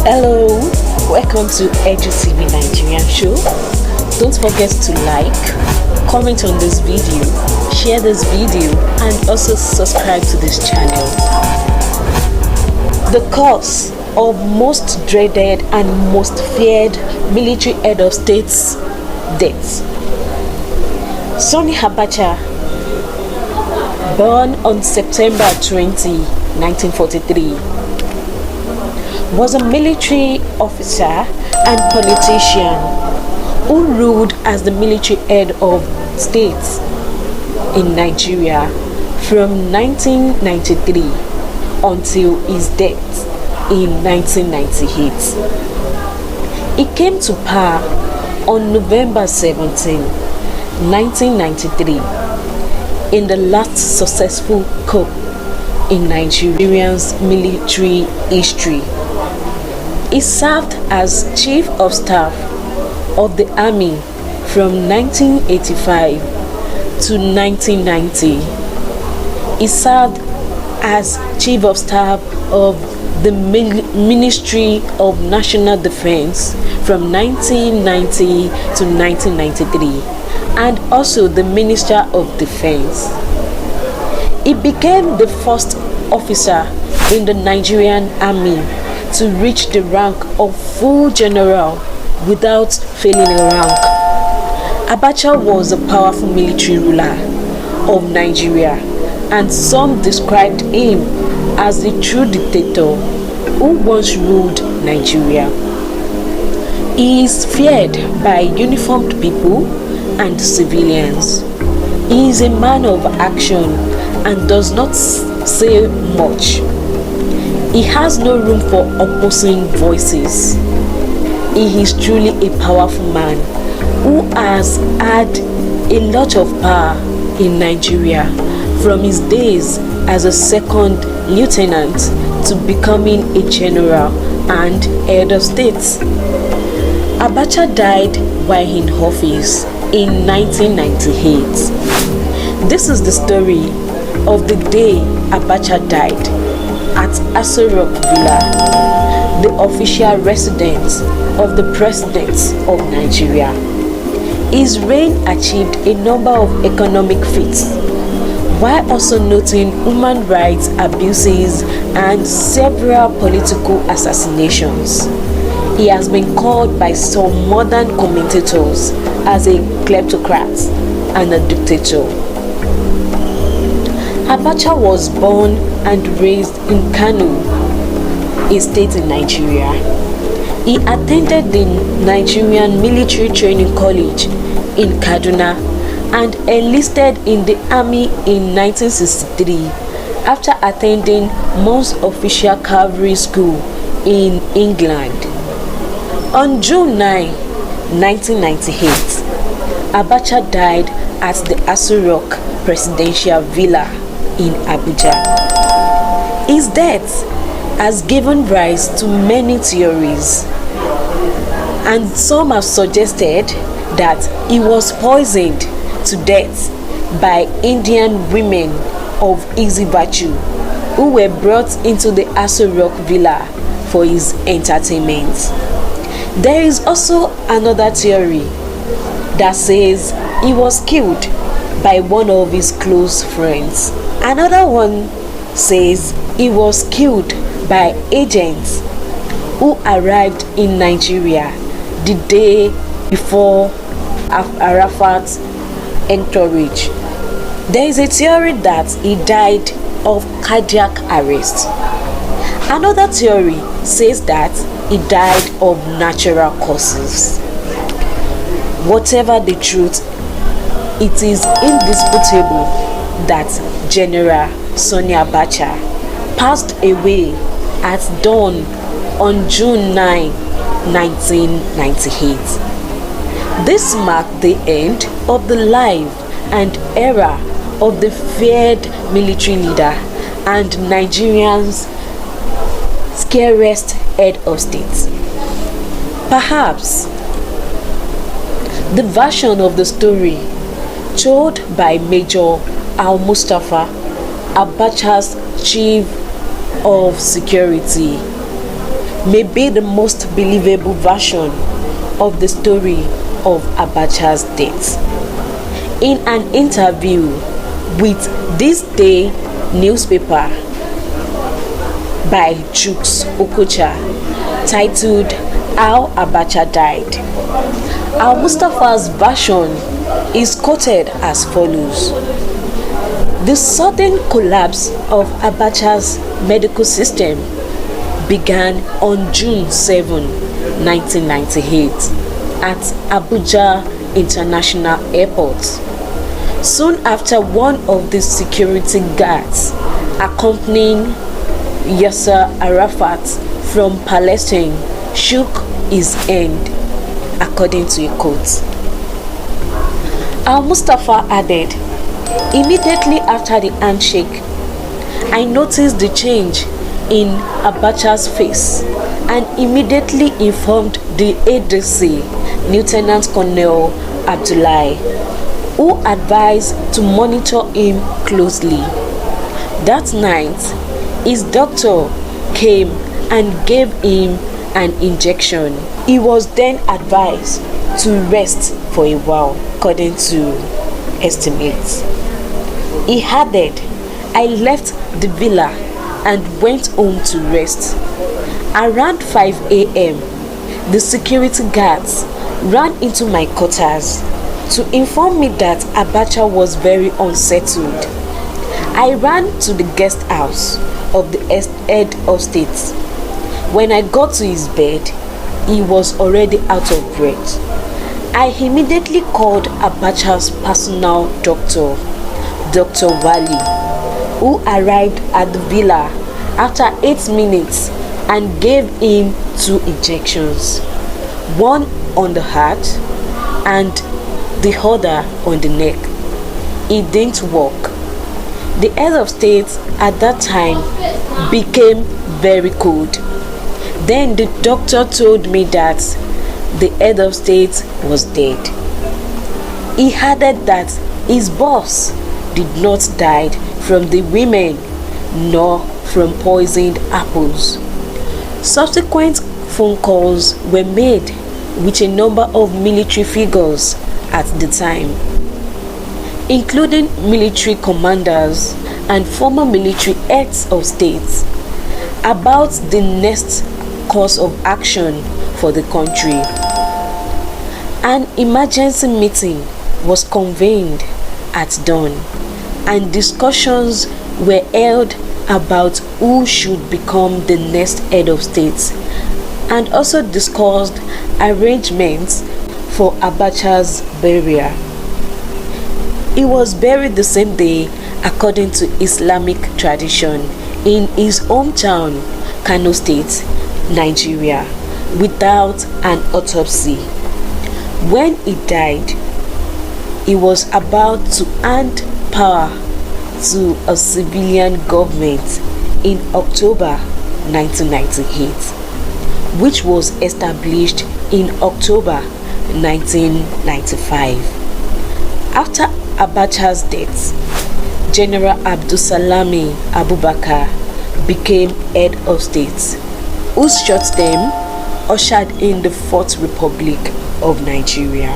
Hello, welcome to Edu TV Nigeria show. Don't forget to like, comment on this video, share this video, and also subscribe to this channel. The cause of most dreaded and most feared military head of state's death. Sani Abacha, born on September 20, 1943, was a military officer and politician who ruled as the military head of state in Nigeria from 1993 until his death in 1998. He came to power on November 17, 1993 in the last successful coup in Nigeria's military history. He served as Chief of Staff of the Army from 1985 to 1990. He served as Chief of Staff of the Ministry of National Defense from 1990 to 1993 and also the Minister of Defense. He became the first officer in the Nigerian Army to reach the rank of full general without failing a rank. Abacha was a powerful military ruler of Nigeria, and some described him as the true dictator who once ruled Nigeria. He is feared by uniformed people and civilians. He is a man of action and does not say much. He has no room for opposing voices. He is truly a powerful man who has had a lot of power in Nigeria from his days as a second lieutenant to becoming a general and head of state. Abacha died while in office in 1998. This is the story of the day Abacha died at Aso Rock Villa, the official residence of the President of Nigeria. His reign achieved a number of economic feats, while also noting human rights abuses and several political assassinations. He has been called by some modern commentators as a kleptocrat and a dictator. Abacha was born and raised in Kano, a state in Nigeria. He attended the Nigerian Military Training College in Kaduna and enlisted in the army in 1963 after attending Mons Official Cavalry School in England. On June 9, 1998, Abacha died at the Aso Rock Presidential Villa in Abuja. His death has given rise to many theories, and some have suggested that he was poisoned to death by Indian women of easy virtue who were brought into the Aso Rock Villa for his entertainment. There is also another theory that says he was killed by one of his close friends. Another one says he was killed by agents who arrived in Nigeria the day before Arafat's entourage. There is a theory that he died of cardiac arrest. Another theory says that he died of natural causes. Whatever the truth, it is indisputable that General Sani Abacha passed away at dawn on June 9, 1998. This marked the end of the life and era of the feared military leader and Nigerians' scariest head of state. Perhaps the version of the story told by Major Mustapha, Abacha's chief of security, may be the most believable version of the story of Abacha's death. In an interview with This Day newspaper by Jukes Okocha titled How Abacha Died, Al-Mustafa's version is quoted as follows. The sudden collapse of Abacha's medical system began on June 7, 1998 at Abuja International Airport. Soon after, one of the security guards accompanying Yasser Arafat from Palestine shook his hand, according to a quote. Al-Mustafa added, "Immediately after the handshake, I noticed the change in Abacha's face and immediately informed the ADC, Lieutenant Colonel Abdullahi, who advised to monitor him closely. That night, his doctor came and gave him an injection. He was then advised to rest for a while, according to estimates." He added, "I left the villa and went home to rest. Around 5 a.m., the security guards ran into my quarters to inform me that Abacha was very unsettled. I ran to the guest house of the head of state. When I got to his bed, he was already out of breath. I immediately called Abacha's personal doctor, Dr. Wali, who arrived at the villa after 8 minutes and gave him 2 injections, one on the heart and the other on the neck. It didn't work. The head of state at that time became very cold. Then the doctor told me that the head of state was dead. He added that his boss did not die from the women nor from poisoned apples. Subsequent phone calls were made with a number of military figures at the time, including military commanders and former military heads of states, about the next course of action for the country. An emergency meeting was convened at dawn, and discussions were held about who should become the next head of state, and also discussed arrangements for Abacha's burial. He was buried the same day according to Islamic tradition in his hometown, Kano State, Nigeria, without an autopsy. When he died, he was about to hand power to a civilian government in October 1998, which was established in October 1995. After Abacha's death, General Abdulsalami Abubakar became head of state, whose short term ushered in the Fourth Republic of Nigeria.